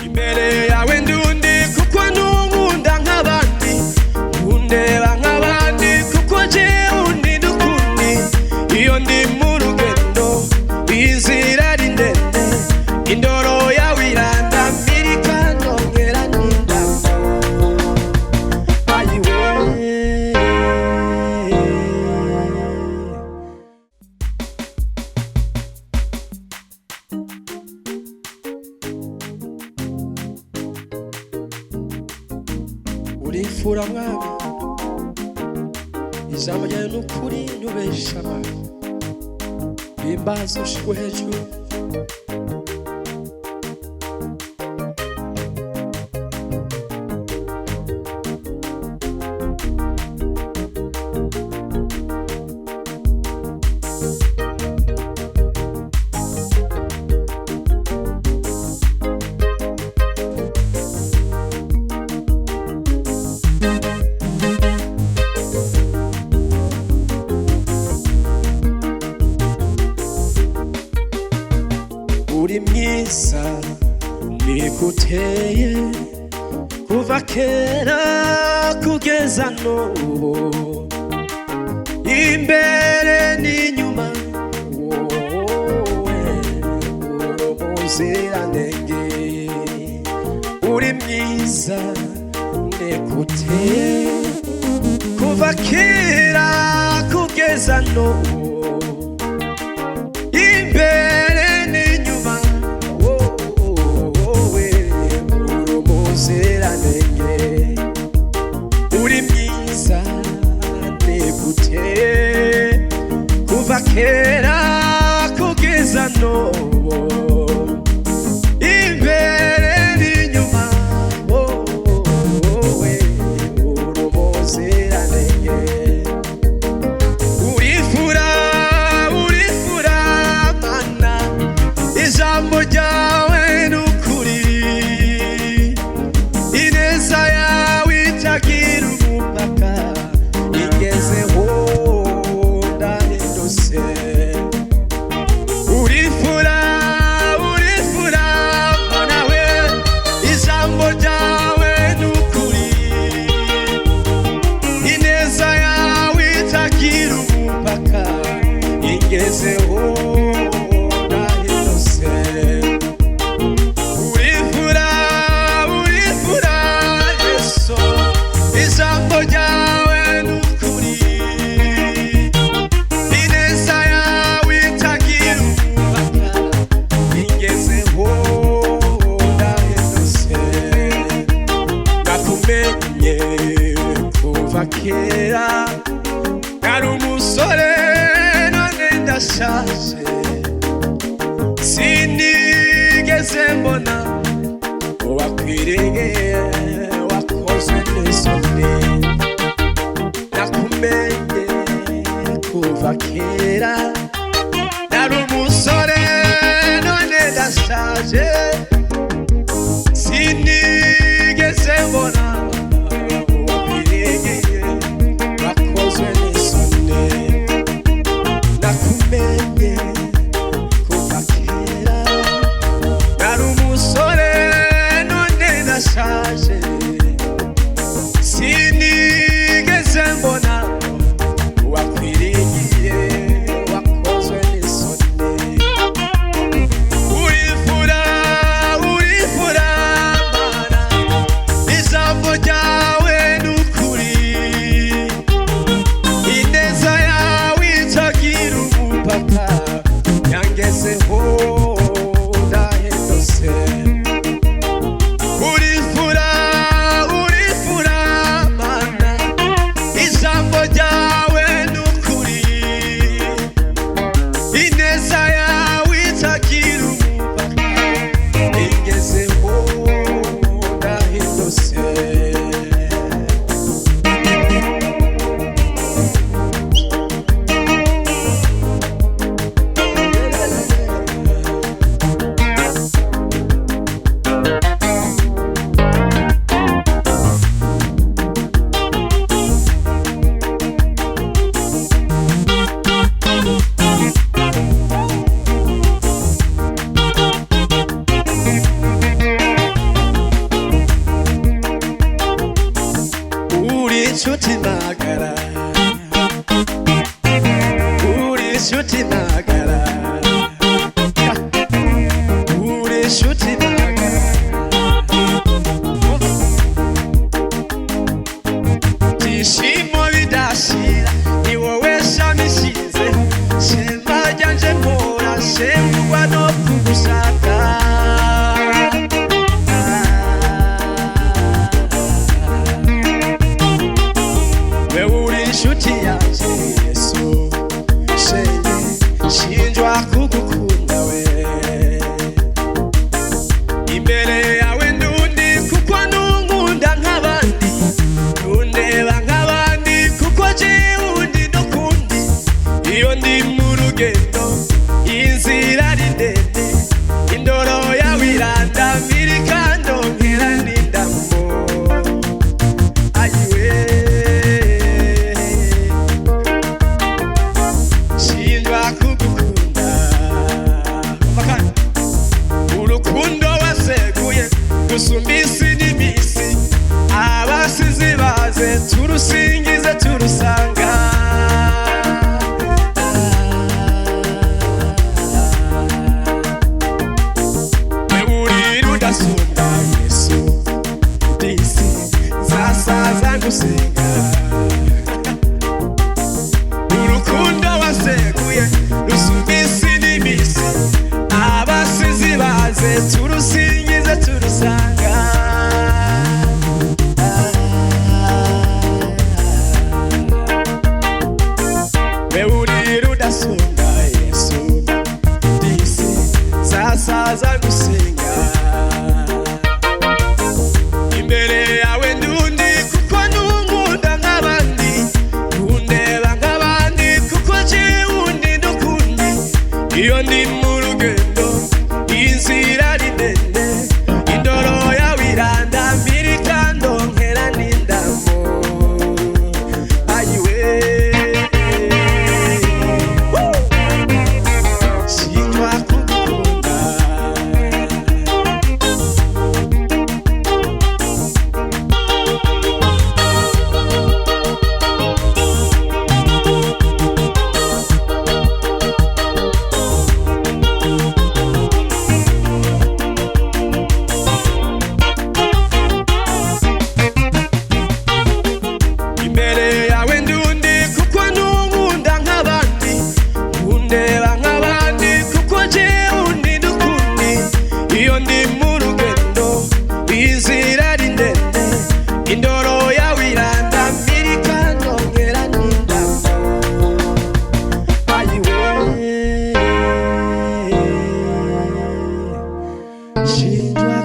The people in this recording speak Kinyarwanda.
imbere yawe ndundi kuko nunkunda nk'abandi, undeba nk'abandi kuko jewe undi ukundi. Iyo ndi mu rugendo inzira ari ndende, indoro yawe irandamira ikandongera n'indamo. Ayiwe urifura mwami, ijambo ryawe n'ukuri ntubesha mwami, bimbaza ushigwe hejuru. Uri mwiza nikuteye kuva kera kugeza n'ubu, imbere n'inyuma wowe uri umuziranenge. Uri mwiza nikuteye kuva kera kugeza n'ubu, imbere n'inyuma wowe uri umuziranenge. Uri mwiza nikuteye kuva kera kugeza n'ubu, imbere n'inyuma wowe uri umuziranenge. Urifura mana, ijambo ryawe n'ukuri, ineza yawe itagira umupaka, ingezeho ndahindutse. Urifura mana we, ijambo ryawe n'ukuri, ineza yawe itagira umupaka, ingezeho ndahindutse. Urifura Yesu, ijambo ryawe n'ukuri, ineza yawe itagira umupaka, ingezeho ndahindutse. Nakumenye kuva kera nari umusore, none ndashaje, sinigeze mbona uwakwiriye wakozwe n'isoni. Nakumenye kuva kera nari umusore, none ndashaje, sinigeze mbona uwakwiriye wakozwe n'isoni. Nakumenye kuva kera nari umusore, none ndashaje, sinigeze mbona uwakwiriye wakozwe inshuti magara, uri inshuti magara, uri inshuti magara. Byishimo bidashira ni wowe shami nshinze, shema ryanje mpora shemurwa no kugushaka. Inshuti yanje Yesu shenge shinjwa kugukunda we, imbere yawe ndundi kuko nunkunda nk'abandi, nundeba nk'abandi kuko jiwundi ndukundi. Iyo ndi mu rugendo inzira ari ndende, indoro yawe irandamira ikandongera n'indamo. Usumbisi n'imisi abasizi baze turusingize turusanga. Weburira udasumba Yesu disi zasaza ngusenga. Urukundo waseguye rusumbisi n'imisi abasizi baze turusingize turusanga. Weburira udasumba Yesu disi zasaza gusenga. Imbere yawe ndundi kuko nunkunda nk'abandi, nundeba nk'abandi kuko jiwundi ndukundi. Iyo ndi mu rugendo inzira ari ndende, indoro yawe irandamira ikandongera n'indamo. Ayiwe shinjwa kugukunda. Imbere yawe ndundi kuko nunkunda nk'abandi, nundeba nk'abandi kuko jiwundi ndukundi. Iyo ndi mu rugendo inzira ari ndende, indoro yawe irandamira ikandongera n'indamo. Ayiwe shinjwa